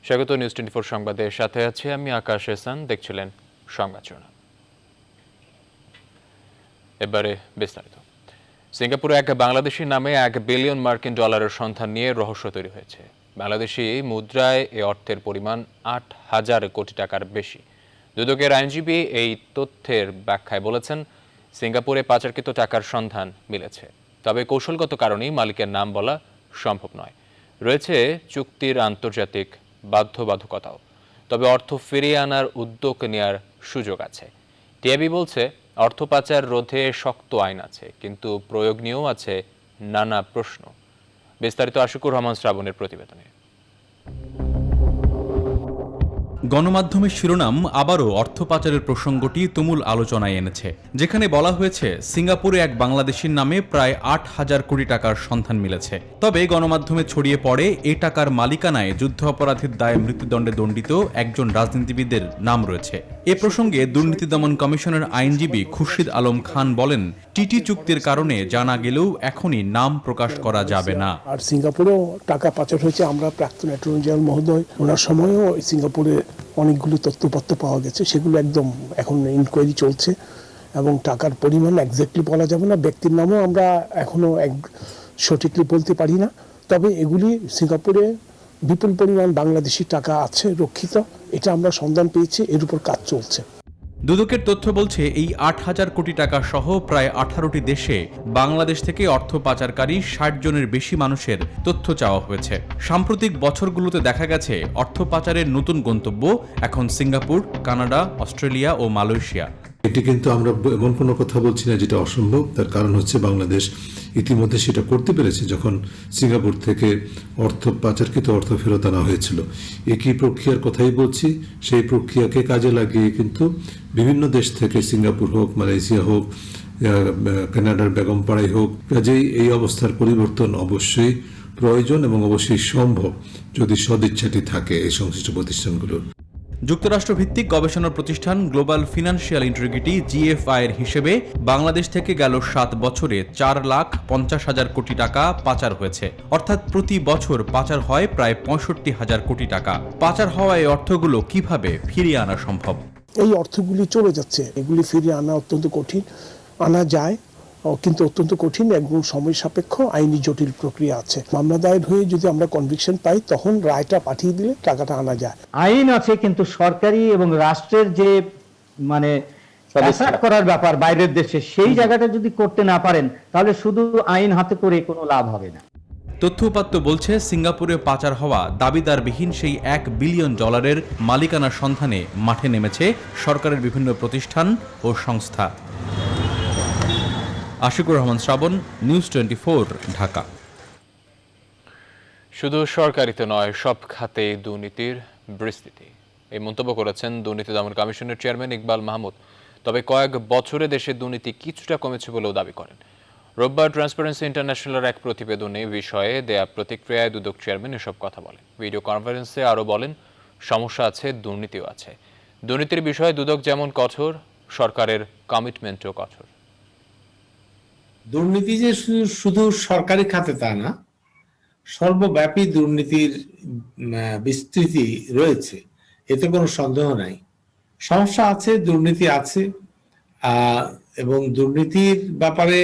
স্বাগত নিউজ 24 সংবাদের সাথে আছি আমি আকাশ এহসান। দেখছিলেন সংবাদ শিরোনাম। এবারে বিস্তারিত। সিঙ্গাপুরে এক বাংলাদেশি নামে $1 বিলিয়ন মার্কিন সন্ধান নিয়ে রহস্য তৈরি হয়েছে। বাংলাদেশি মুদ্রায় এ অর্থের পরিমাণ 8,000 কোটি টাকার বেশি। দুদকের আইনজীবী এই তথ্যের ব্যাখ্যায় বলেছেন, সিঙ্গাপুরে পাচারকৃত টাকার সন্ধান মিলেছে, তবে কৌশলগত কারণেই মালিকের নাম বলা সম্ভব নয়। রয়েছে চুক্তির আন্তর্জাতিক বাধ্যবাধকতাও, তবে অর্থ ফিরিয়ে আনার উদ্যোগ নেওয়ার সুযোগ আছে। টিআইবি বলছে, অর্থ পাচার রোধে শক্ত আইন আছে, কিন্তু প্রয়োগ নিয়েও আছে নানা প্রশ্ন। বিস্তারিত আশুকুর রহমান শ্রাবণের প্রতিবেদনে। গণমাধ্যমের শিরোনাম আবারও অর্থ পাচারের প্রসঙ্গটি তুমুল আলোচনায় এনেছে, যেখানে বলা হয়েছে সিঙ্গাপুরে এক বাংলাদেশির নামে প্রায় 8,000 কোটি টাকার সন্ধান মিলেছে। তবে গণমাধ্যমে ছড়িয়ে পড়ে এই টাকার মালিকানায় যুদ্ধ অপরাধের দায়ে মৃত্যুদণ্ডে দণ্ডিত একজন রাজনীতিবিদের নাম রয়েছে। এ প্রসঙ্গে দুর্নীতি দমন কমিশনের আইনজীবী খুরশিদ আলম খান বলেন, টিটি চুক্তির কারণে জানা গেলেও এখনই নাম প্রকাশ করা যাবে না। আর সিঙ্গাপুরেও টাকা পাচার হয়েছে। আমরা প্রাক্তন অ্যাটর্নি জেনারেল মহোদয় ওনার সময়ও সিঙ্গাপুরে অনেকগুলো তথ্যপত্র পাওয়া গেছে, সেগুলো একদম এখন ইনকোয়ারি চলছে এবং টাকার পরিমাণ এক্স্যাক্টলি বলা যাবে না, ব্যক্তির নামও আমরা এখনো সঠিকলি বলতে পারি না। তবে এগুলি সিঙ্গাপুরে বিপুল পরিমাণ বাংলাদেশি টাকা আছে রক্ষিত, এটা আমরা সন্ধান পেয়েছি, এর উপর কাজ চলছে। দুদকের তথ্য বলছে, এই 8,000 কোটি টাকা সহ প্রায় 18টি দেশে বাংলাদেশ থেকে অর্থ পাচারকারী 60 জনের বেশি মানুষের তথ্য চাওয়া হয়েছে। সাম্প্রতিক বছরগুলোতে দেখা গেছে অর্থ পাচারের নতুন গন্তব্য এখন সিঙ্গাপুর, কানাডা, অস্ট্রেলিয়া ও মালয়েশিয়া। এটি কিন্তু আমরা এমন কোনো কথা বলছি না যেটা অসম্ভব। তার কারণ হচ্ছে বাংলাদেশ ইতিমধ্যে সেটা করতে পেরেছে যখন সিঙ্গাপুর থেকে পাচারকৃত অর্থ ফেরত আনা হয়েছিল। একই প্রক্রিয়ার কথাই বলছি, সেই প্রক্রিয়াকে কাজে লাগিয়ে কিন্তু বিভিন্ন দেশ থেকে, সিঙ্গাপুর হোক, মালয়েশিয়া হোক, কানাডার বেগমপাড়াই হোক, কাজেই এই অবস্থার পরিবর্তন অবশ্যই প্রয়োজন এবং অবশ্যই সম্ভব যদি সদিচ্ছাটি থাকে এই সংশ্লিষ্ট প্রতিষ্ঠানগুলোর। যুক্তরাষ্ট্রভিত্তিক গবেষণা প্রতিষ্ঠান গ্লোবাল ফিনান্সিয়াল ইন্টিগ্রিটি GFI এর হিসেবে বাংলাদেশ থেকে গেল 7 বছরে 4,50,000 কোটি টাকা পাচার হয়েছে। অর্থাৎ প্রতি বছর পাচার হয় প্রায় 65,000 কোটি টাকা। পাচার হওয়া এই অর্থগুলো কিভাবে ফিরিয়ে আনা সম্ভব? এই অর্থগুলি চলে যাচ্ছে, এগুলি ফিরিয়ে আনা অত্যন্ত কঠিন। আনা যায় কিন্তু অত্যন্ত কঠিন এবং সময় সাপেক্ষ, আইনি জটিল প্রক্রিয়া আছে। মামলা দায়ের হয়ে যদি আমরা কনভিকশন পাই, তখন রায়টা পাঠিয়ে দিলে টাকাটা আনা যায়। আইন আছে, কিন্তু সরকারি এবং রাষ্ট্রের যে অ্যাসার্ট করার ব্যাপার বাইরের দেশে, সেই জায়গাটা যদি করতে না পারেন, তাহলে শুধু আইন হাতে করে কোনো লাভ হবে না। তথ্য উপাত্ত বলছে, সিঙ্গাপুরে পাচার হওয়া দাবিদারবিহীন সেই $1 বিলিয়ন মালিকানার সন্ধানে মাঠে নেমেছে সরকারের বিভিন্ন প্রতিষ্ঠান ও সংস্থা। আশুকুর রহমান শ্রাবণ, নিউজ 24, ঢাকা। শুধু সরকারিতে নয়, সব খাতে দুর্নীতির বিস্তৃতি, এই মন্তব্য করেছেন দুর্নীতি দমন কমিশনের চেয়ারম্যান ইকবাল মাহমুদ। তবে কয়েক বছরে দেশের দুর্নীতি কিছুটা কমেছে বলেও দাবি করেন। রোববার ট্রান্সপারেন্সি ইন্টারন্যাশনালের এক প্রতিবেদনে বিষয়ে দেয়া প্রতিক্রিয়ায় দুদক চেয়ারম্যান এসব কথা বলেন। ভিডিও কনফারেন্সে আরও বলেন, সমস্যা আছে, দুর্নীতিও আছে। দুর্নীতির বিষয়ে দুদক যেমন কঠোর, সরকারের কমিটমেন্টও কঠোর। দুর্নীতি যে শুধু সরকারি খাতে তা না, সর্বব্যাপী দুর্নীতির বিস্তৃতি রয়েছে, এতে কোনো সন্দেহ নাই। সমস্যা আছে, দুর্নীতি আছে, এবং দুর্নীতির ব্যাপারে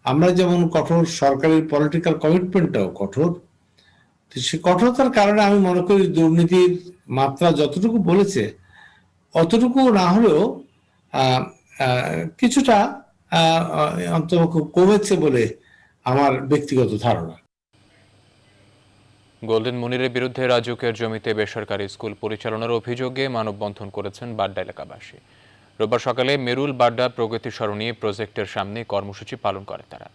আমরা যেমন কঠোর, সরকারের পলিটিক্যাল কমিটমেন্টটাও কঠোর। সে কঠোরতার কারণে আমি মনে করি দুর্নীতির মাত্রা যতটুকু বলেছে অতটুকু না হলেও কিছুটা অন্তত কমেছে বলে আমার ব্যক্তিগত ধারণা। গোল্ডেন মুনিরের বিরুদ্ধে রাজুকের জমিতে বেসরকারি স্কুল পরিচালনার অভিযোগে মানববন্ধন করেছেন বাড্ডা এলাকাবাসী। রোববার সকালে মেরুল বাড্ডা প্রগতি সরণি প্রজেক্টের সামনে কর্মসূচি পালন করে তারা।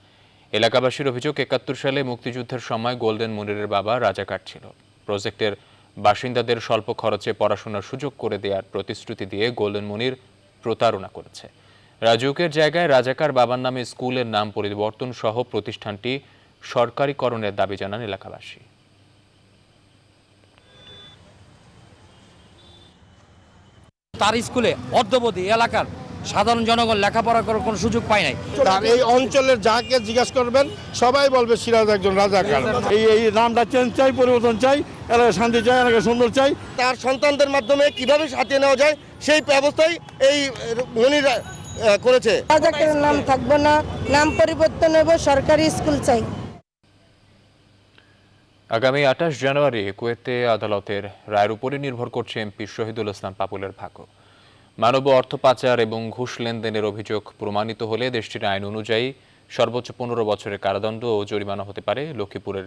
এলাকাবাসীর অভিযোগ, 71 সালে মুক্তিযুদ্ধের সময় গোল্ডেন মুনিরের বাবা রাজাকার ছিল। প্রজেক্টের বাসিন্দাদের স্বল্প খরচে পড়াশোনার সুযোগ করে দেওয়ার প্রতিশ্রুতি দিয়ে গোল্ডেন মুনির প্রতারণা করেছে। রাজুকের জায়গায় রাজাকার বাবার নামে স্কুলের নাম পরিবর্তন সহ প্রতিষ্ঠানটি সরকারিকরণের দাবি জানান এলাকাবাসী। তার স্কুলে অদ্যবধি এলাকার সাধারণ জনগণ লেখাপড়া করার কোনো সুযোগ পায় নাই। আর এই অঞ্চলের যাকে জিজ্ঞাসা করবেন সবাই বলবে সিরাজ একজন রাজাকার। এই নামটা চেঞ্জ চাই, পরিবর্তন চাই, এলাকা শান্তি চাই, এলাকা সুন্দর চাই। তার সন্তানদের মাধ্যমে কিভাবে সাথে নেওয়া যায় সেই ব্যবস্থাই এই মনির করেছে। রাজাকারের নাম থাকবে না, নাম পরিবর্তন হইব, সরকারি স্কুল চাই। আগামী 28 জানুয়ারি কুয়েতে আদালতের রায়ের উপরই নির্ভর করছে এমপি শহীদুল ইসলাম পাপুলের ভাগ্য। মানব অর্থ পাচার এবং ঘুষ লেনদেনের অভিযোগ প্রমাণিত হলে দেশটির আইন অনুযায়ী সর্বোচ্চ 15 বছরের কারাদণ্ড ও জরিমানা হতে পারে লক্ষ্মীপুরের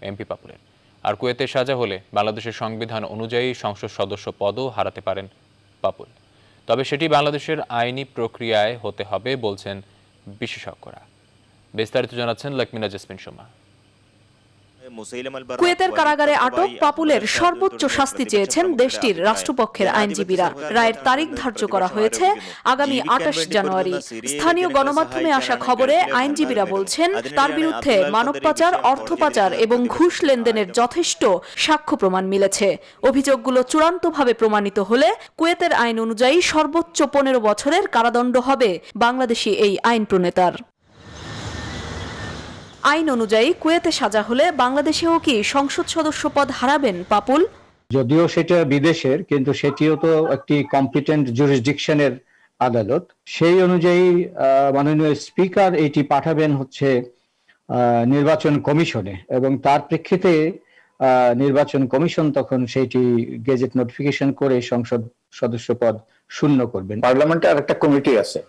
এমপি পাপুলের। আর কুয়েতে সাজা হলে বাংলাদেশের সংবিধান অনুযায়ী সংসদ সদস্য পদও হারাতে পারেন পাপুল। তবে সেটি বাংলাদেশের আইনি প্রক্রিয়ায় হতে হবে বলছেন বিশেষজ্ঞরা। বিস্তারিত জানাচ্ছেন লক্ষ্মীনা জেসমিন সোমা। কুয়েতের কারাগারে আটক পাপুলের সর্বোচ্চ শাস্তি চেয়েছেন দেশটির রাষ্ট্রপক্ষের আইনজীবীরা। রায়ের তারিখ ধার্য করা হয়েছে আগামী 28 জানুয়ারি। স্থানীয় গণমাধ্যমে আসা খবরে আইনজীবীরা বলছেন তার বিরুদ্ধে মানব পাচার, অর্থ পাচার এবং ঘুষ লেনদেনের যথেষ্ট সাক্ষ্য প্রমাণ মিলেছে। অভিযোগগুলো চূড়ান্তভাবে প্রমাণিত হলে কুয়েতের আইন অনুযায়ী সর্বোচ্চ 15 বছরের কারাদণ্ড হবে বাংলাদেশি এই আইন প্রণেতার। আইন অনুযায়ী কুয়েতে সাজা হলে বাংলাদেশেও কি সংসদ সদস্য পদ হারাবেন পাপুল? যদিও সেটা বিদেশের, কিন্তু সেটিও তো একটি কম্পিটেন্ট জুরিসডিকশনের আদালত। সেই অনুযায়ী মাননীয় স্পিকার এটি পাঠাবেন হচ্ছে নির্বাচন কমিশনে, এবং তার প্রেক্ষিতে নির্বাচন কমিশন তখন সেইটি গেজেট নোটিফিকেশন করে সংসদ সদস্য পদ শূন্য করবেন। পার্লামেন্টে আরেকটা কমিটি আছে,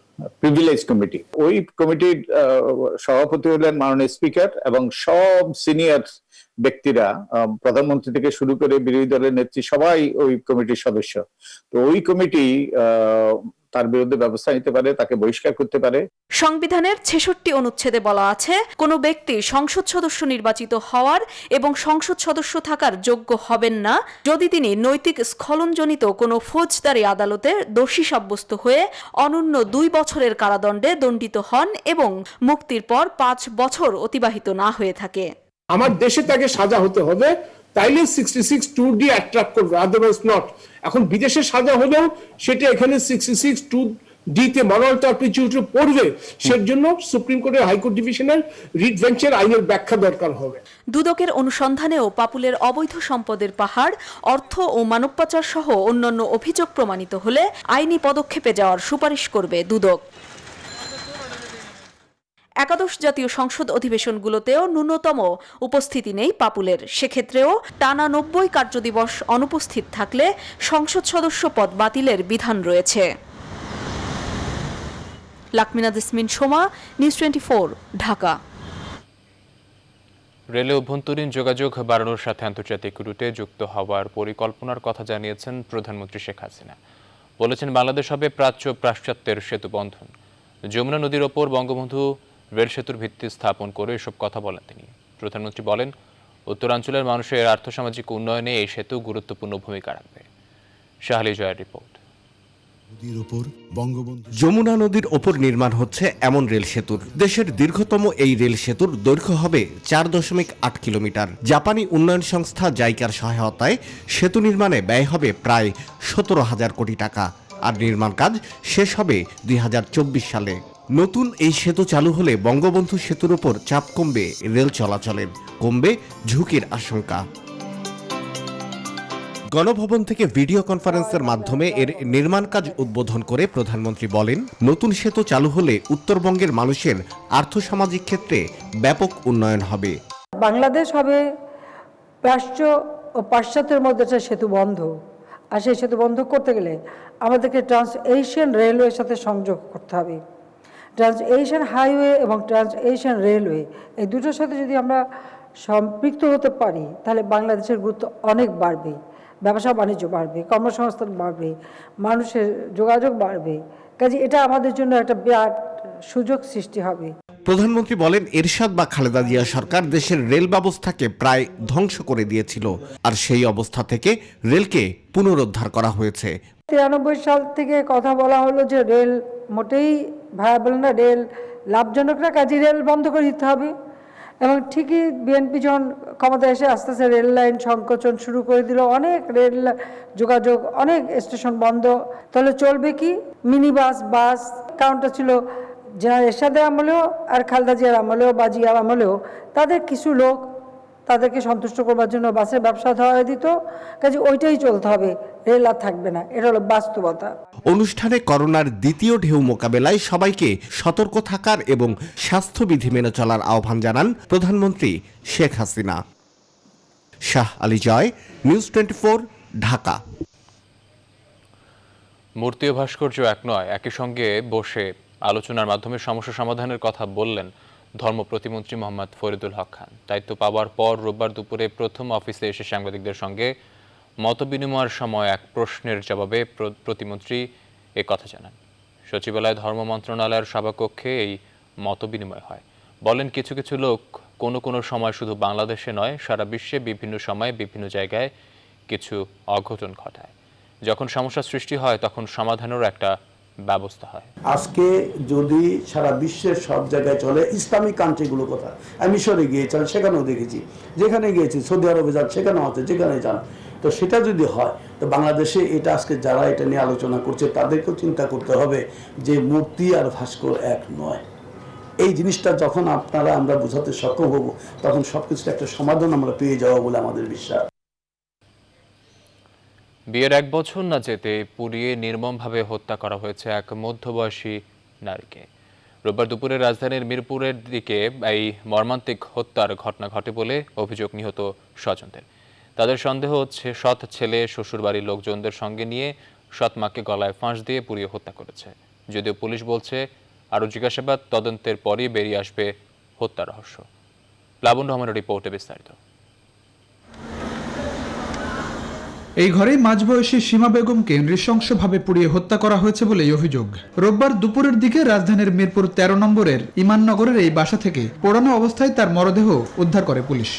প্রিভিলেজ কমিটি। ওই কমিটির সভাপতি হলেন মাননীয় স্পিকার, এবং সব সিনিয়র ব্যক্তিরা প্রধানমন্ত্রী থেকে শুরু করে বিরোধী দলের নেত্রী সবাই ওই কমিটির সদস্য। তো ওই কমিটি তার বিরুদ্ধে ব্যবস্থা নিতে পারে, তাকে বহিষ্কার করতে পারে। সংবিধানের 66 অনুচ্ছেদে বলা আছে কোনো ব্যক্তি সংসদ সদস্য নির্বাচিত হওয়ার এবং সংসদ সদস্য থাকার যোগ্য হবেন না যদি তিনি নৈতিক স্খলনজনিত কোনো ফৌজদারি আদালতে দোষী সাব্যস্ত হয়ে অনূন্য 2 বছরের কারাদণ্ডে দণ্ডিত হন এবং মুক্তির পর 5 বছর অতিবাহিত না হয়ে থাকে। আমার দেশে তাকে সাজা হতে হবে, তাইলে 66(2)D অ্যাট্রাক্ট করবে, আদারওয়াইজ নট। এখন বিদেশে সাজা হলেও সেটা এখানে 66(2)D তে মরাল টার্পিটিউডে পড়বে। সেজন্য সুপ্রিম কোর্টের হাইকোর্ট ডিভিশনের রিট বেঞ্চের আইনের ব্যাখ্যা দরকার হবে। দুদকের অনুসন্ধানেও পাপুলের অবৈধ সম্পদের পাহাড়, অর্থ ও মানব পাচার সহ অন্যান্য অভিযোগ প্রমাণিত হলে আইনি পদক্ষেপে যাওয়ার সুপারিশ করবে দুদক। একাদশ জাতীয় সংসদ অধিবেশনগুলোতেও ন্যূনতম উপস্থিতি নেই পাপুলের। সেক্ষেত্রেও টানা 90 কার্যদিবস অনুপস্থিত থাকলে সংসদ সদস্য পদ বাতিলের বিধান রয়েছে। লক্ষ্মীনা জেসমিন সোমা, নিউজ 24, ঢাকা। রেলে অভ্যন্তরীণ যোগাযোগ বাড়ানোর সাথে আন্তর্জাতিক রুটে যুক্ত হওয়ার পরিকল্পনার কথা জানিয়েছেন প্রধানমন্ত্রী শেখ হাসিনা। বলেছেন বাংলাদেশ হবে প্রাচ্য পাশ্চাত্যের সেতু বন্ধন। যমুনা নদীর ওপর বঙ্গবন্ধু রেল সেতুর ভিত্তি স্থাপন করে এসব কথা বলেন তিনি। প্রধানমন্ত্রী বলেন উত্তরাঞ্চলের মানুষের আর্থসামাজিক উন্নয়নে এই সেতু গুরুত্বপূর্ণ ভূমিকা রাখবে। শাহলি জয়ের রিপোর্ট। যমুনা নদীর ওপর নির্মাণ হচ্ছে এমন রেল সেতুর। দেশের দীর্ঘতম এই রেল সেতুর দৈর্ঘ্য হবে 4.8 কিলোমিটার। জাপানি উন্নয়ন সংস্থা জাইকার সহায়তায় সেতু নির্মাণে ব্যয় হবে প্রায় 17,000 কোটি টাকা, আর নির্মাণ কাজ শেষ হবে 2024 সালে। নতুন এই সেতু চালু হলে বঙ্গবন্ধু সেতুর উপর চাপ কমবে, রেল চলাচলের কমবে ঝুঁকির আশঙ্কা। গণভবন থেকে ভিডিও কনফারেন্সের মাধ্যমে এর নির্মাণ কাজ উদ্বোধন করে প্রধানমন্ত্রী বলেন নতুন সেতু চালু হলে উত্তরবঙ্গের মানুষের আর্থসামাজিক ক্ষেত্রে ব্যাপক উন্নয়ন হবে। বাংলাদেশ হবে প্রাচ্য ও পাশ্চাত্যের মধ্যে একটা সেতু বন্ধ, আর সেই সেতু বন্ধ করতে গেলে আমাদেরকে ট্রান্স এশিয়ান রেলওয়ের সাথে সংযোগ করতে হবে। ট্রান্স এশিয়ান হাইওয়ে এবং ট্রান্স এশিয়ান রেলওয়ে, এই দুটোর সাথে যদি আমরা সম্পৃক্ত হতে পারি তাহলে বাংলাদেশের গুরুত্ব অনেক বাড়বে, ব্যবসা বাণিজ্য বাড়বে, কর্মসংস্থান বাড়বে, মানুষের যোগাযোগ বাড়বে। কাজে এটা আমাদের জন্য একটা বিরাট সুযোগ সৃষ্টি হবে। প্রধানমন্ত্রী বলেন এরশাদ বা খালেদা জিয়া সরকার দেশের রেল ব্যবস্থাকে প্রায় ধ্বংস করে দিয়েছিল, আর সেই অবস্থা থেকে রেলকে পুনরুদ্ধার করা হয়েছে। 93 সাল থেকে কথা বলা হলো যে রেল মোটেই ভায়াবল না, রেল লাভজনক না, কাজে রেল বন্ধ করে দিতে হবে। এবং ঠিকই বিএনপি যখন ক্ষমতায় এসে আস্তে আস্তে রেল লাইন সংকোচন শুরু করে দিল, অনেক রেল যোগাযোগ, অনেক স্টেশন বন্ধ। তাহলে চলবে কি? মিনি বাস, বাস কাউন্টার ছিল জেনারেল এরশাদের আমলেও আর খালেদা জিয়ার আমলেও বা জিয়ার আমলেও। তাদের কিছু লোক তাদেরকে সন্তুষ্ট করবার জন্য বাসের ব্যবসা ধরা দিত, কাজে ওইটাই চলতে হবে, রেল আর থাকবে না। এটা হলো বাস্তবতা। অনুষ্ঠানে করোনার দ্বিতীয় ঢেউ মোকাবেলায় সবাইকে সতর্ক থাকার এবং স্বাস্থ্যবিধি মেনে চলার আহ্বান জানান প্রধানমন্ত্রী শেখ হাসিনা। শাহ আলী জয়, নিউজ 24, ঢাকা। মূর্তি ও ভাস্কর্য এক নয়, একই সঙ্গে বসে আলোচনার মাধ্যমে সমস্যা সমাধানের কথা বললেন ধর্ম প্রতিমন্ত্রী মোহাম্মদ ফরিদুল হক খান। দায়িত্ব পাওয়ার পর রোববার দুপুরে প্রথম অফিসে এসে সাংবাদিকদের সঙ্গে মতবিনিময়ের সময় এক প্রশ্নের জবাবে প্রতিমন্ত্রী এ কথা জানান। সচিবালয় ধর্ম মন্ত্রণালয়ের সভাকক্ষে এই মতবিনিময় হয়। বলেন, কিছু কিছু লোক কোনো সময় শুধু বাংলাদেশে নয়, সারা বিশ্বে বিভিন্ন সময়ে বিভিন্ন জায়গায় কিছু অঘটন ঘটায়। যখন সমস্যা সৃষ্টি হয় তখন সমাধানেরও একটা ব্যবস্থা হয়। আজকে যদি সারা বিশ্বের সব জায়গায় চলে, ইসলামিক কান্ট্রিগুলোর কথা, আমি মিশরে গিয়েছিলাম, সেখানেও দেখেছি, যেখানে গিয়েছি, সৌদি আরবে যান সেখানেও আছে, যেখানে যান। তো সেটা যদি হয়, তো বাংলাদেশে এটা আজকে যারা এটা নিয়ে আলোচনা করছে তাদেরকেও চিন্তা করতে হবে যে মূর্তি আর ভাস্কর এক নয়। এই জিনিসটা যখন আমরা বোঝাতে সক্ষম হব, তখন সবকিছুর একটা সমাধান আমরা পেয়ে যাবো বলে আমাদের বিশ্বাস। বিয়ের 1 বছর না যেতে পুড়িয়ে নির্মমভাবে হত্যা করা হয়েছে এক মধ্যবয়সী নারীকে। রোববার দুপুরে রাজধানীর মিরপুরের দিকে এই মর্মান্তিক হত্যার ঘটনা ঘটে বলে অভিযোগ নিহত স্বজনদের। তাদের সন্দেহ হচ্ছে সৎ ছেলে শ্বশুরবাড়ির লোকজনদের সঙ্গে নিয়ে সৎ মাকে গলায় ফাঁস দিয়ে পুড়িয়ে হত্যা করেছে। যদিও পুলিশ বলছে আরও জিজ্ঞাসাবাদ, তদন্তের পরই বেরিয়ে আসবে হত্যা রহস্য। প্লাবন রহমানের রিপোর্টে বিস্তারিত। এই ঘরেই মাঝবয়সী সীমা বেগমকে নৃশংসভাবে পুড়িয়ে হত্যা করা হয়েছে বলেই অভিযোগ। রোববার দুপুরের দিকে রাজধানীর মিরপুর 13 নম্বরের ইমাননগরের এই বাসা থেকে পোড়ানো অবস্থায় তার মরদেহ উদ্ধার করে পুলিশ।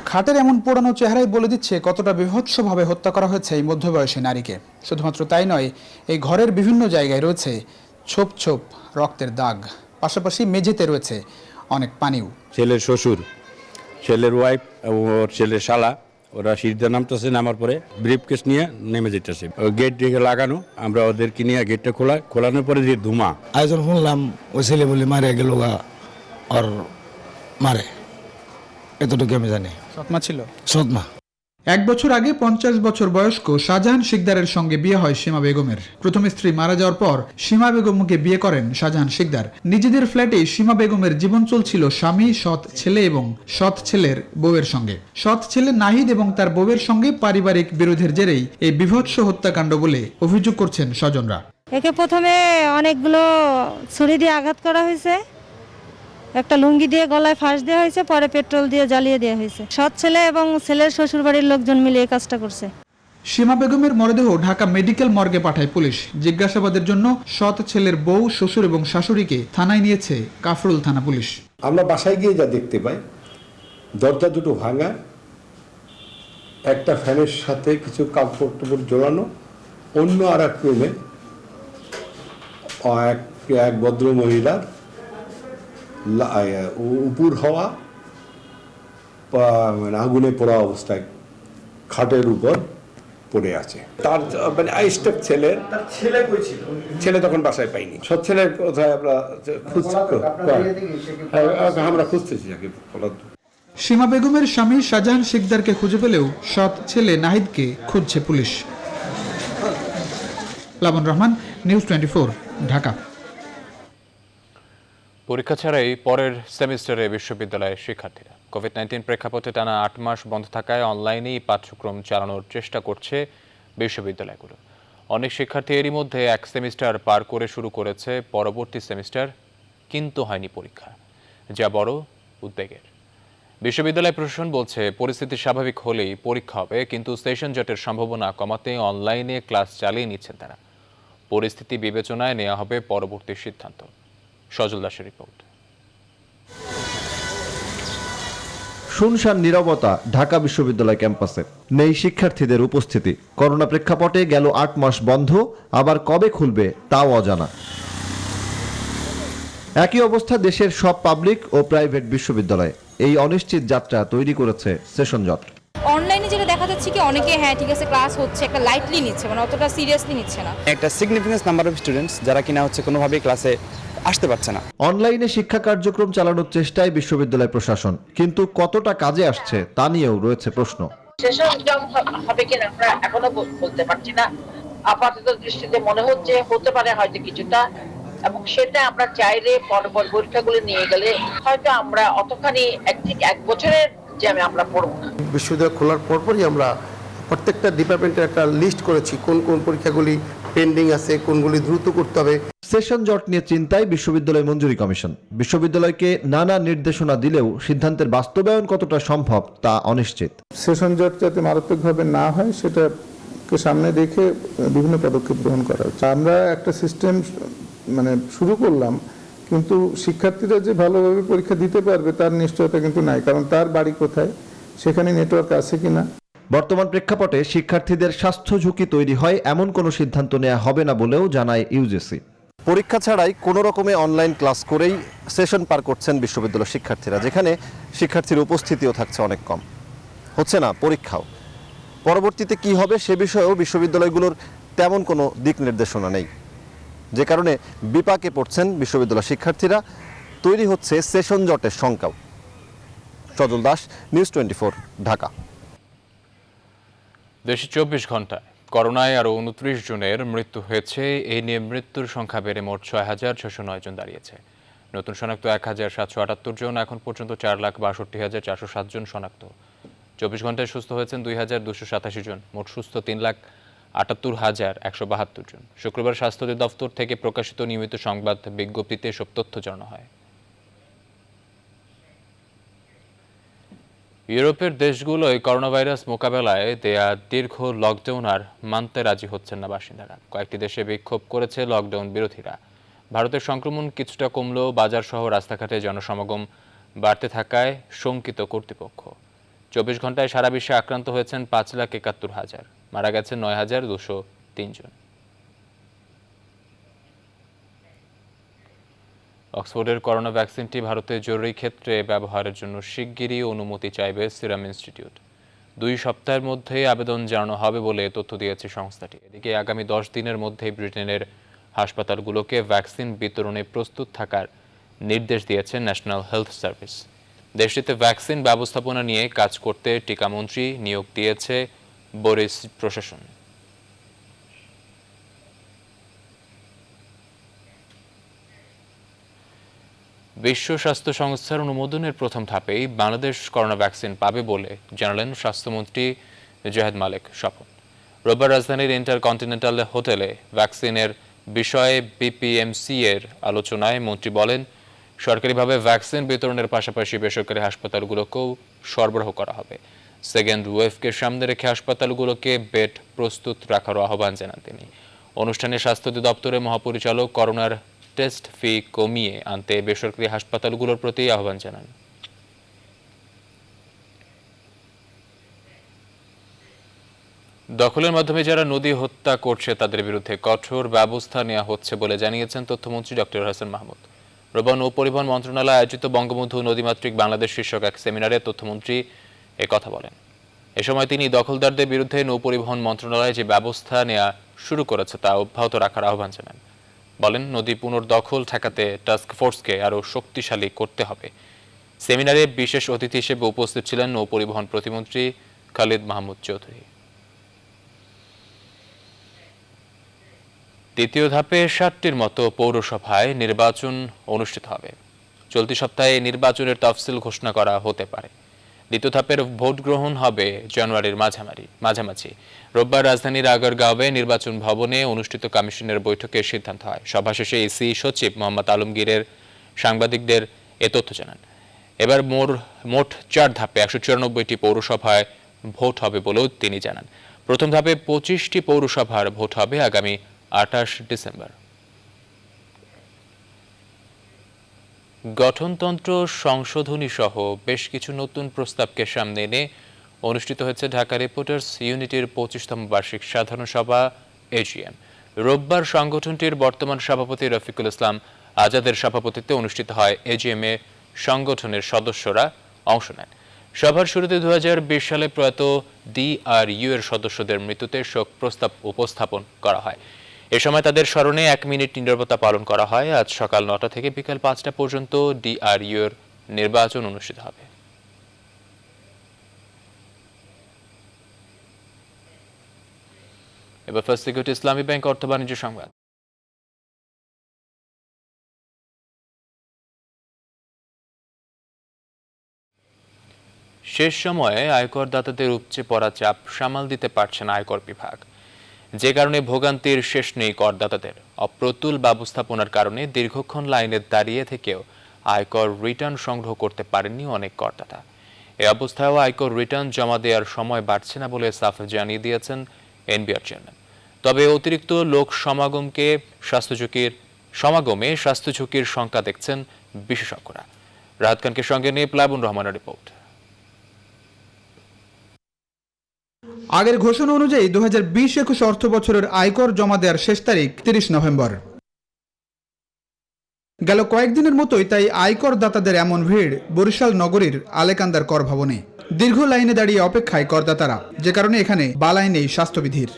খাটের এমন পোড়ানো চেহারাই বলে দিচ্ছে কতটা বীভৎসভাবে হত্যা করা হয়েছে এই মধ্যবয়সী নারীকে। শুধুমাত্র তাই নয়, এই ঘরের বিভিন্ন জায়গায় রয়েছে ছোপ ছোপ রক্তের দাগ, পাশাপাশি মেঝেতে রয়েছে অনেক পানিও। ছেলের শ্বশুর, ছেলের ওয়াইফ, ওর ছেলের শালা, ওরা সিদ্ধা নামতেছে, নামার পরে ব্রিফকেস নিয়ে নেমে যেতেছে। গেট দিকে লাগানো, আমরা ওদেরকে নিয়ে গেটটা খোলানোর পরে যে ধুমা। আয়োজন শুনলাম ওই ছেলে বলে মারে গেল আর মারে, এতটুকু আমি জানি। সৎমা ছিল? সৎমা। 1 বছর আগে 50 বছর বয়স্ক শাহজাহান শিকদারের সঙ্গে বিয়ে হয় সীমা বেগমের। প্রথম স্ত্রী মারা যাওয়ার পর সীমা বেগমকে বিয়ে করেন শাহজাহান শিকদার। নিজেদের ফ্ল্যাটে সীমা বেগমের জীবন চলছিল স্বামী, সৎ ছেলে এবং সৎ ছেলের বউয়ের সঙ্গে। সৎ ছেলে নাহিদ এবং তার বউয়ের সঙ্গে পারিবারিক বিরোধের জেরেই এই বীভৎস হত্যাকাণ্ড বলে অভিযোগ করছেন স্বজনরা। একে প্রথমে অনেকগুলো ছুরি দিয়ে আঘাত করা হয়েছে, একটা লুঙ্গি দিয়ে গলায় ফাঁস দেওয়া হয়েছে, পরে পেট্রোল দিয়ে জ্বালিয়ে দেওয়া হয়েছে। সৎ ছেলে এবং ছেলের শ্বশুরবাড়ির লোকজন মিলে এই কাজটা করছে। সীমা বেগমের মরদেহ ঢাকা মেডিকেল মর্গে পাঠায় পুলিশ। জিজ্ঞাসাবাদের জন্য সৎ ছেলের বউ, শ্বশুর এবং শাশুড়িকে থানায় নিয়েছে কাফরুল থানা পুলিশ। আমরা বাসায় গিয়ে যা দেখতে পাই, দরজা দুটো ভাঙা, একটা ফ্যানের সাথে কিছু কাপড় টাপড় জোড়ানো, অন্য আর এক রুমে এক ভদ্র মহিলার উপর হওয়া মানে আগুনে পোড়া অবস্থায় খাটের উপর পড়ে আছে। তার মানে স্টেপ ছেলে তখন বাসায় পাইনি। সৎ ছেলের কোথায় আমরা খুঁজতেছি। সীমা বেগমের স্বামী শাহজাহান শিকদারকে খুঁজে পেলেও সৎ ছেলে নাহিদকে খুঁজছে পুলিশ। প্লাবন রহমান, নিউজ 24, ঢাকা। পরীক্ষা ছাড়াই পরের সেমিস্টারে বিশ্ববিদ্যালয়ের শিক্ষার্থীরা। কোভিড-19 প্রেক্ষাপটে টানা 8 মাস বন্ধ থাকায় অনলাইনেই পাঠ্যক্রম চালানোর চেষ্টা করছে বিশ্ববিদ্যালয়গুলো। অনেক শিক্ষার্থী এরই মধ্যে 1 সেমিস্টার পার করে শুরু করেছে পরবর্তী সেমিস্টার, কিন্তু হয়নি পরীক্ষা, যা বড় উদ্বেগের। বিশ্ববিদ্যালয় প্রশাসন বলছে পরিস্থিতি স্বাভাবিক হলেই পরীক্ষা হবে, কিন্তু সেশন জটের সম্ভাবনা কমাতে অনলাইনে ক্লাস চালিয়ে নিচ্ছেন তারা। পরিস্থিতি বিবেচনায় নেওয়া হবে পরবর্তী সিদ্ধান্ত। সজল দাসের রিপোর্ট। শুনশান নীরবতা ঢাকা বিশ্ববিদ্যালয় ক্যাম্পাসে, নেই শিক্ষার্থীদের উপস্থিতি। করোনা প্রেক্ষাপটে গেল 8 মাস বন্ধ, আবার কবে খুলবে তাও অজানা। একই অবস্থা দেশের সব পাবলিক ও প্রাইভেট বিশ্ববিদ্যালয়ে। এই অনিশ্চিত যাত্রা তৈরি করেছে সেশন জট। অনলাইনে যেটা দেখা যাচ্ছে কি অনেকে হ্যাঁ ঠিক আছে ক্লাস হচ্ছে একটা লাইটলি নিচ্ছে, মানে অতটা সিরিয়াসলি নিচ্ছে না। একটা সিগনিফিকেন্স নাম্বার অফ স্টুডেন্টস যারা কিনা হচ্ছে কোনোভাবেই ক্লাসে আসতে পারছে না। অনলাইনে শিক্ষা কার্যক্রম চালানোর চেষ্টায় বিশ্ববিদ্যালয় প্রশাসন, কিন্তু কতটা কাজে আসছে তা নিয়েও রয়েছে প্রশ্ন। সেশন জট হবে কিনা আমরা এখনো বলতে পারছি না। আপাতত দৃষ্টিতে মনে হচ্ছে হতে পারে হয়তো কিছুটা, এবং সেটা আমরা চাইলে পরপর পরীক্ষাগুলো নিয়ে গেলে হয়তো আমরা অতখানি এক বছরের যে আমরা পড়বো না। বিশ্ববিদ্যালয় খোলার পরপরই আমরা প্রত্যেকটা ডিপার্টমেন্টের একটা লিস্ট করেছি কোন কোন পরীক্ষাগুলি পেন্ডিং আছে, কোনগুলি দ্রুত করতে হবে। সেশন জট নিয়ে চিন্তায় বিশ্ববিদ্যালয় মঞ্জুরি কমিশন। বিশ্ববিদ্যালয়কে নানা নির্দেশনা দিলেও সিদ্ধান্তের বাস্তবায়ন কতটা সম্ভব তা অনিশ্চিত। সেশন জট যাতে মারাত্মকভাবে না হয় সেটাকে সামনে রেখে বিভিন্ন পদক্ষেপ গ্রহণ করা হচ্ছে। আমরা একটা সিস্টেম শুরু করলাম, কিন্তু শিক্ষার্থীরা যে ভালোভাবে পরীক্ষা দিতে পারবে তার নিশ্চয়তা কিন্তু নাই, কারণ তার বাড়ি কোথায়, সেখানে নেটওয়ার্ক আছে কিনা। বর্তমান প্রেক্ষাপটে শিক্ষার্থীদের স্বাস্থ্য ঝুঁকি তৈরি হয় এমন কোনো সিদ্ধান্ত নেওয়া হবে না বলেও জানায় ইউজিসি। পরীক্ষা ছাড়াই কোনো রকমে অনলাইন ক্লাস করেই সেশন পার করছেন বিশ্ববিদ্যালয় শিক্ষার্থীরা, যেখানে শিক্ষার্থীর উপস্থিতিও থাকছে অনেক কম, হচ্ছে না পরীক্ষাও। পরবর্তীতে কি হবে সে বিষয়েও বিশ্ববিদ্যালয়গুলোর তেমন কোনো দিক নির্দেশনা নেই, যে কারণে বিপাকে পড়ছেন বিশ্ববিদ্যালয় শিক্ষার্থীরা। তৈরি হচ্ছে সেশন জটের শঙ্কাও। সজল দাস, নিউজ 24, ঢাকা। দেশে 24 ঘন্টায় করোনায় আরও 29 জনের মৃত্যু হয়েছে। এই নিয়ে মৃত্যুর সংখ্যা বেড়ে মোট 6,609 জন দাঁড়িয়েছে। নতুন শনাক্ত 1,778 জন। এখন পর্যন্ত 4,62,407 জন শনাক্ত। 24 ঘন্টায় সুস্থ হয়েছেন 2,287 জন। মোট সুস্থ 3,78,172 জন। শুক্রবার স্বাস্থ্য অধিদপ্তর থেকে প্রকাশিত নিয়মিত সংবাদ বিজ্ঞপ্তিতে এসব তথ্য জানানো হয়। ইউরোপের দেশগুলোয় করোনা ভাইরাস মোকাবেলায় দেয়া দীর্ঘ লকডাউন আর মানতে রাজি হচ্ছেন না বাসিন্দারা। কয়েকটি দেশে বিক্ষোভ করেছে লকডাউন বিরোধীরা। ভারতের সংক্রমণ কিছুটা কমলেও বাজার সহ রাস্তাঘাটে জনসমাগম বাড়তে থাকায় শঙ্কিত কর্তৃপক্ষ। 24 ঘন্টায় সারা বিশ্বে আক্রান্ত হয়েছেন 5,71,000, মারা গেছেন 9,203 জন। অক্সফোর্ডের করোনা ভ্যাকসিনটি ভারতে জরুরি ক্ষেত্রে ব্যবহারের জন্য শিগগিরই অনুমতি চাইবে সিরাম ইনস্টিটিউট। 2 সপ্তাহের মধ্যে আবেদন জানানো হবে বলে তথ্য দিয়েছে সংস্থাটি। এদিকে আগামী 10 দিনের মধ্যে ব্রিটেনের হাসপাতালগুলোকে ভ্যাকসিন বিতরণে প্রস্তুত থাকার নির্দেশ দিয়েছে ন্যাশনাল হেলথ সার্ভিস। দেশটিতে ভ্যাকসিন ব্যবস্থাপনা নিয়ে কাজ করতে টিকামন্ত্রী নিয়োগ দিয়েছে বরিস প্রশাসন। বিশ্ব স্বাস্থ্য সংস্থার অনুমোদনের প্রথম ধাপেই বাংলাদেশ করোনা ভ্যাকসিন পাবে বলে জানালেন স্বাস্থ্যমন্ত্রী জাহেদ মালেক স্বপন। রোববার রাজধানীর ইন্টারকন্টিনেন্টাল হোটেলে ভ্যাকসিনের বিষয়ে বিপিএমসি এর আলোচনায় মন্ত্রী বলেন, সরকারিভাবে ভ্যাকসিন বিতরণের পাশাপাশি বেসরকারি হাসপাতালগুলোকেও সরবরাহ করা হবে। সেকেন্ড ওয়েভকে সামনে রেখে হাসপাতালগুলোকে বেড প্রস্তুত রাখার আহ্বান জানান তিনি। অনুষ্ঠানে স্বাস্থ্য অধিদপ্তরের মহাপরিচালক করোনার টেস্ট ফি কমিয়ে আনতে বেসরকারি হাসপাতালগুলোর প্রতি আহ্বান জানান। দখলের মাধ্যমে যারা নদী হত্যা করছে তাদের বিরুদ্ধে কঠোর ব্যবস্থা নেওয়া হচ্ছে বলে জানিয়েছেন তথ্যমন্ত্রী ডক্টর হাসান মাহমুদ। রোববার নৌ পরিবহন মন্ত্রণালয় আয়োজিত বঙ্গবন্ধু নদীমাতৃক বাংলাদেশ শীর্ষক এক সেমিনারে তথ্যমন্ত্রী কথা বলেন। এ সময় তিনি দখলদারদের বিরুদ্ধে নৌ পরিবহন মন্ত্রণালয় যে ব্যবস্থা নেওয়া শুরু করেছে তা অব্যাহত রাখার আহ্বান জানান। বলেন, নদী পুনর্দখল ঠেকাতে টাস্ক ফোর্সকে আরও শক্তিশালী করতে হবে। সেমিনারে বিশেষ অতিথি হিসেবে উপস্থিত ছিলেন নৌ পরিবহন প্রতিমন্ত্রী খালিদ মাহমুদ চৌধুরী। দ্বিতীয় ধাপে 60টির মতো পৌরসভায় নির্বাচন অনুষ্ঠিত হবে। চলতি সপ্তাহে নির্বাচনের তফসিল ঘোষণা করা হতে পারে। দ্বিতীয় ধাপের ভোট গ্রহণ হবে জানুয়ারির মাঝামাঝি। রোববার রাজধানীর আগারগাঁওয়ে নির্বাচন ভবনে অনুষ্ঠিত কমিশনের বৈঠকে সিদ্ধান্ত হয়। সভা শেষে ইসি সচিব মোহাম্মদ আলমগীরের সাংবাদিকদের এ তথ্য জানান। এবার মোট 4 ধাপে 194টি পৌরসভায় ভোট হবে বলেও তিনি জানান। প্রথম ধাপে 25টি পৌরসভার ভোট হবে আগামী 28 ডিসেম্বর। গঠনতন্ত্র সংশোধনী সহ বেশ কিছু নতুন প্রস্তাবকে সামনে এনে অনুষ্ঠিত হয়েছে ঢাকা রিপোর্টার্স ইউনিটির 25তম বার্ষিক সাধারণ সভা এজিএম। রোববার সংগঠনটির বর্তমান সভাপতি রফিকুল ইসলাম আজাদের সভাপতিত্বে অনুষ্ঠিত হয় এজিএম এ সংগঠনের সদস্যরা অংশ নেন। সভার শুরুতে 2020 সালে প্রয়াত DRU এর সদস্যদের মৃত্যুতে শোক প্রস্তাব উপস্থাপন করা হয়। এ সময় তাদের স্মরণে 1 মিনিট নীরবতা পালন করা হয়। আজ সকাল 9টা থেকে বিকাল 5টা পর্যন্ত DRU এর নির্বাচন অনুষ্ঠিত হবে। এবার ফার্স্ট সিকিউরিটি ইসলামী ব্যাংক অর্থ বাণিজ্য সংবাদ। শেষ সময়ে আয়করদাতাদের উপচে পড়া চাপ সামাল দিতে পারছে না আয়কর বিভাগ, যে কারণে ভোগান্তির শেষ নেই করদাতাদের। অপ্রতুল ব্যবস্থাপনার কারণে দীর্ঘক্ষণ লাইনে দাঁড়িয়ে থেকেও আয়কর রিটার্ন সংগ্রহ করতে পারেননি অনেক করদাতা। এই অবস্থায়ও আয়কর রিটার্ন জমা দেওয়ার সময় বাড়ছে না বলে সাফ জানিয়ে দিয়েছেন এনবিআর চেয়ারম্যান। তবে অতিরিক্ত লোক সমাগমে স্বাস্থ্য ঝুঁকির শঙ্কা দেখছেন বিশেষজ্ঞরা। রাহাত খানকে সঙ্গে নিয়ে প্লাবন রহমানের রিপোর্ট। আগের ঘোষণা অনুযায়ী 2020-21 অর্থ বছরের আয়কর জমা দেওয়ার শেষ তারিখ 30 নভেম্বর। গেল কয়েকদিনের মতোই তাই আয়কর দাতাদের এমন ভিড় বরিশাল নগরীর আলেকান্দার কর ভবনে। দীর্ঘ লাইনে দাঁড়িয়ে অপেক্ষায় করদাতারা, যে কারণে এখানে বালাই নেই স্বাস্থ্যবিধির।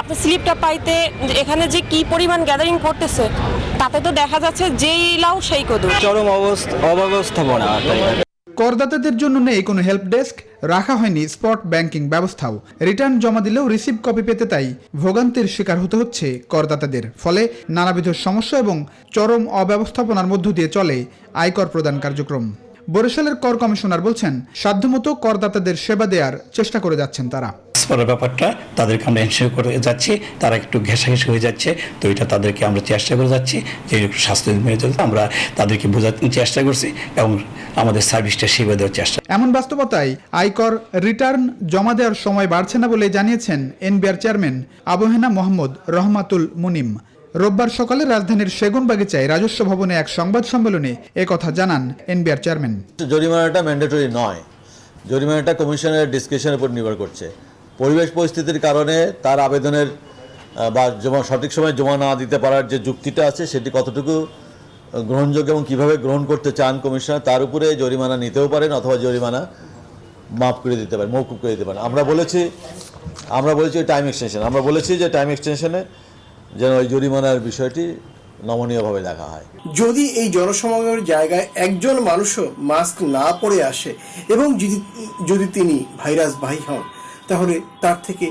আপনার স্লিপটা পাইতে এখানে যে কি পরিমাণ গ্যাদারিং করতেছে তাতে তো দেখা যাচ্ছে যেই লাও সেই কদু। চরম অব্যবস্থাপনা। করদাতাদের জন্য নেই কোনো হেল্প ডেস্ক, রাখা হয়নি স্পট ব্যাংকিং ব্যবস্থাও। রিটার্ন জমা দিলেও রিসিভ কপি পেতে তাই ভোগান্তির শিকার হতে হচ্ছে করদাতাদের। ফলে নানাবিধ সমস্যা এবং চরম অব্যবস্থাপনার মধ্য দিয়ে চলে আয়কর প্রদান কার্যক্রম। বরিশালের কর কমিশনার বলছেন, সাধ্যমতো করদাতাদের সেবা দেওয়ার চেষ্টা করে যাচ্ছেন তারা। ব্যাপারটা তাদেরকে আমরা এনশিওর করে যাচ্ছি, তারা একটু ঘেঁষাঘেঁষি হয়ে যাচ্ছে, তো এটা তাদেরকে আমরা চেষ্টা করে যাচ্ছি যে একটু স্বাস্থ্য মেনে চলতে আমরা তাদেরকে বোঝাতে চেষ্টা করছি এবং আমাদের সার্ভিসটা সেবা দেওয়ার চেষ্টা। এমন বাস্তবতায় আয়কর রিটার্ন জমা দেওয়ার সময় বাড়ছে না বলে জানিয়েছেন এনবিআর চেয়ারম্যান আবহেনা মোহাম্মদ রহমাতুল মুনিম। রোববার সকালে রাজধানীর সেগুনবাগিচায় রাজস্ব ভবনে এক সংবাদ সম্মেলনে একথা জানান এনবিআর চেয়ারম্যান। জরিমানাটা ম্যান্ডেটরি নয়, জরিমানাটা কমিশনের ডিসক্রিপশনের উপর নির্ভর করছে। পরিবেশ পরিস্থিতির কারণে তার আবেদনের বা সঠিক সময় জমা না দিতে পারার যে যুক্তিটা আছে সেটি কতটুকু গ্রহণযোগ্য এবং কীভাবে গ্রহণ করতে চান কমিশনার তার উপরে জরিমানা নিতেও পারেন অথবা জরিমানা মাফ করে দিতে পারেন, মওকুফ করে দিতে পারেন। আমরা বলেছি টাইম এক্সটেনশন, আমরা বলেছি যে টাইম এক্সটেনশনে যেন ওই জরিমানার বিষয়টি নমনীয়ভাবে দেখা হয়। যদি এই জনসমাগমের জায়গায় একজন মানুষও মাস্ক না পরে আসে এবং যদি তিনি ভাইরাসবাহী হন, তাহলে তার থেকে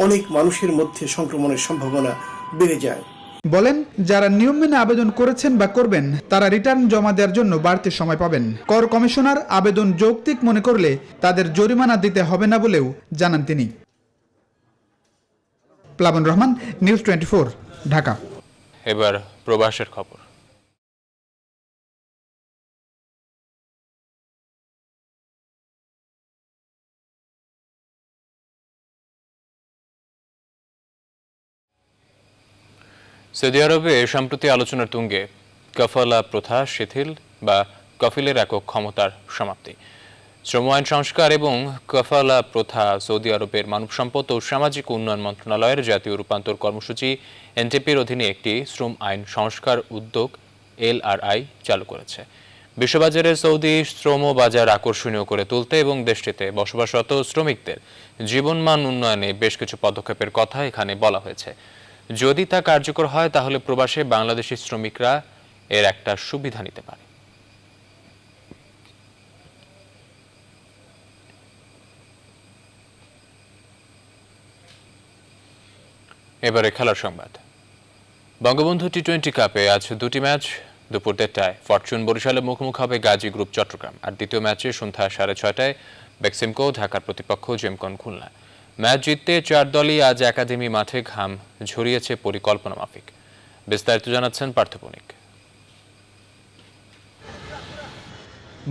অনেক মানুষের মধ্যে সংক্রমণের সম্ভাবনা বেড়ে যায়। বলেন, যারা নিয়ম মেনে আবেদন করেছেন বা করবেন তারা রিটার্ন জমা দেওয়ার জন্য বাড়তি সময় পাবেন। কর কমিশনার আবেদন যৌক্তিক মনে করলে তাদের জরিমানা দিতে হবে না বলেও জানান তিনি। প্লাবন রহমান, নিউজ 24, ঢাকা। এবার প্রবাসের খবর। সৌদি আরবে সম্প্রতি আলোচনার তুঙ্গে কাফালা প্রথা শিথিল বা কফিলের একক ক্ষমতার সমাপ্তি। শ্রম আইন সংস্কার এবং কাফালা প্রথা সৌদি আরবের মানব সম্পদ ও সামাজিক উন্নয়ন মন্ত্রণালয়ের জাতীয় রূপান্তর কর্মসূচি এনটিপির অধীনে একটি শ্রম আইন সংস্কার উদ্যোগ LRI চালু করেছে। বিশ্ববাজারে সৌদি শ্রম বাজার আকর্ষণীয় করে তুলতে এবং দেশটিতে বসবাসরত শ্রমিকদের জীবনমান উন্নয়নে বেশ কিছু পদক্ষেপের কথা এখানে বলা হয়েছে। যদি তা কার্যকর হয় তাহলে প্রবাসে বাংলাদেশি শ্রমিকরা এর একটা সুবিধা নিতে পারে। এবারে খেলার সংবাদ। বঙ্গবন্ধু টি-20 কাপে আজ দুটি ম্যাচ। দুপুর 1টায় ফরচুন বরিশালের মুখোমুখি হবে গাজী গ্রুপ চট্টগ্রাম, আর দ্বিতীয় ম্যাচে সন্ধ্যা 6:30টায় বেক্সিমকো ঢাকার প্রতিপক্ষ জেমকন খুলনা। ম্যাচ জিততে 4 দলই আজ একাডেমি মাঠে ঘাম ঝরিয়েছে পরিকল্পনা মাফিক। বিস্তারিত জানাচ্ছেন পার্থবণিক।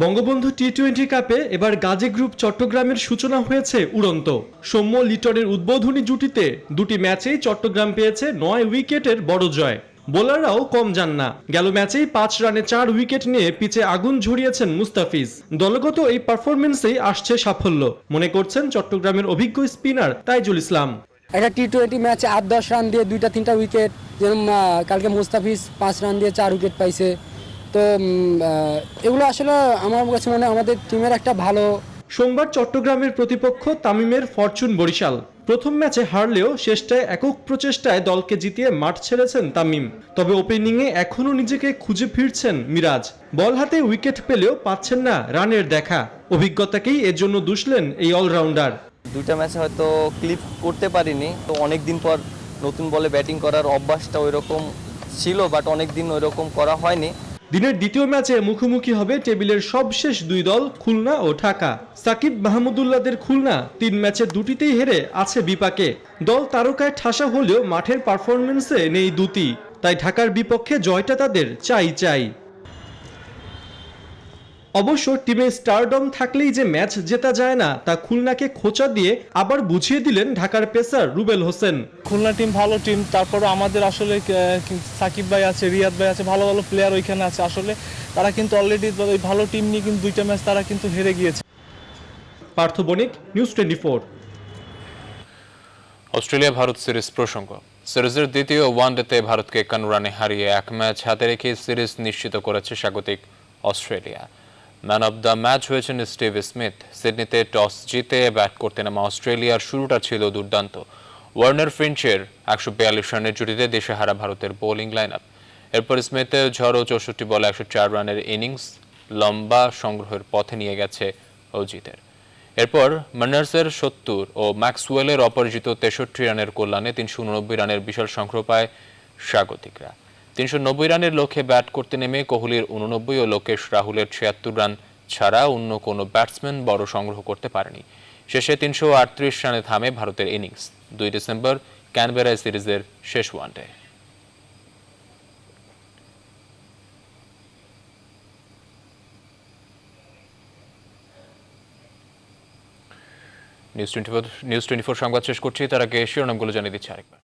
বঙ্গবন্ধু টি-20 কাপে এবার গাজী গ্রুপ চট্টগ্রামের সূচনা হয়েছে উড়ন্ত। সৌম্য লিটনের উদ্বোধনী জুটিতে দুটি ম্যাচেই চট্টগ্রাম পেয়েছে 9 উইকেটের বড় জয়। বোলাররাও কম যান না। গেল ম্যাচেই 5 রানে 4 উইকেট নিয়ে পিচে আগুন ঝরিয়েছেন মুস্তাফিজ। দলগত এই পারফরমেন্সেই আসছে সাফল্য, মনে করছেন চট্টগ্রামের অভিজ্ঞ স্পিনার তাইজুল ইসলাম। একটা T20 ম্যাচে 8-10 রান দিয়ে 2-3টা উইকেট, যেরকম কালকে মুস্তাফিজ 5 রান দিয়ে 4 উইকেট পাইছে। তো এগুলো আসলে আমার কাছে মনে হয় আমাদের টিমের একটা ভালো। সোমবার চট্টগ্রামের প্রতিপক্ষ তামিমের ফরচুন বরিশাল। প্রথম ম্যাচে হারলেও শেষটায় একক প্রচেষ্টায় দলকে জিতিয়ে মাঠ ছেড়েছেন তামিম। তবে ওপেনিংয়ে এখনও নিজেকে খুঁজে ফিরছেন মিরাজ। বল হাতে উইকেট পেলেও পাচ্ছেন না রানের দেখা। অভিজ্ঞতাকেই এর জন্য দুষলেন এই অলরাউন্ডার। দুইটা ম্যাচে হয়তো ক্লিপ করতে পারিনি, তো অনেক দিন পর নতুন বলে ব্যাটিং করার অভ্যাসটা ওইরকম ছিল, বাট অনেক দিন ওইরকম করা হয়নি। দিনের দ্বিতীয় ম্যাচে মুখোমুখি হবে টেবিলের সবশেষ দুই দল খুলনা ও ঢাকা। সাকিব মাহমুদুল্লাহদের খুলনা 3 ম্যাচের 2টিতেই হেরে আছে বিপাকে। দল তারকায় ঠাসা হলেও মাঠের পারফরমেন্সে নেই দুটি, তাই ঢাকার বিপক্ষে জয়টা তাদের চাই। অবশ্য টিমে স্টারডম থাকলেই যে ম্যাচ জেতা যায় না তা খুলনাকে খোঁচা দিয়ে আবার বুঝিয়ে দিলেন ঢাকার পেসার রুবেল হোসেন। খুলনা টিম ভালো টিম, তারপরে আমাদের আসলে সাকিব ভাই আছে, রিয়াদ ভাই আছে, ভালো ভালো প্লেয়ার ওইখানে আছে। আসলে তারা কিন্তু অলরেডি ওই ভালো টিম নিয়ে কিন্তু 2টা ম্যাচ তারা কিন্তু হেরে গিয়েছে। পার্থ বণিক, নিউজ 24। অস্ট্রেলিয়া ভারত সিরিজ প্রসঙ্গ। সিরিজের দ্বিতীয় ওয়ানডেতে ভারতকে 51 রানে হারিয়ে 1 ম্যাচ হাতে রেখে সিরিজ নিশ্চিত করেছে স্বাগতিক Australia. Man of the match হয়েছেন স্টিভ স্মিথ। সিডনিতে টস জিতে ব্যাট করতে নামা অস্ট্রেলিয়ার শুরুটা ছিল দুর্দান্ত। ওয়ার্নার ফিঞ্চের 142 রানের জুটিতে দেশে হারা ভারতের বোলিং লাইন আপ। এরপর স্মিথের ঝড়ো 64 বলে 104 রানের ইনিংস লম্বা সংগ্রহের পথে নিয়ে গেছে অজিতের। এরপর মার্নার্সের 70 ও ম্যাক্সওয়েলের অপরাজিত 63 রানের কল্যাণে 389 রানের বিশাল সংগ্রহ পায় স্বাগতিকরা। 390 রানের লক্ষ্যে ব্যাট করতে নেমে কোহলির 89 ও লোকেশ রাহুলের 76 রান ছাড়া অন্য কোনো ব্যাটসম্যান বড় সংগ্রহ করতে পারেনি। শেষে 338 রানে থামে ভারতের ইনিংস। 2 ডিসেম্বর ক্যানবেরায় সিরিজের শেষ ওয়ানডে। নিউজ 24 সংবাদ শেষ করছি, তার আগে শিরোনামগুলো জানিয়ে দিচ্ছি আরেকবার।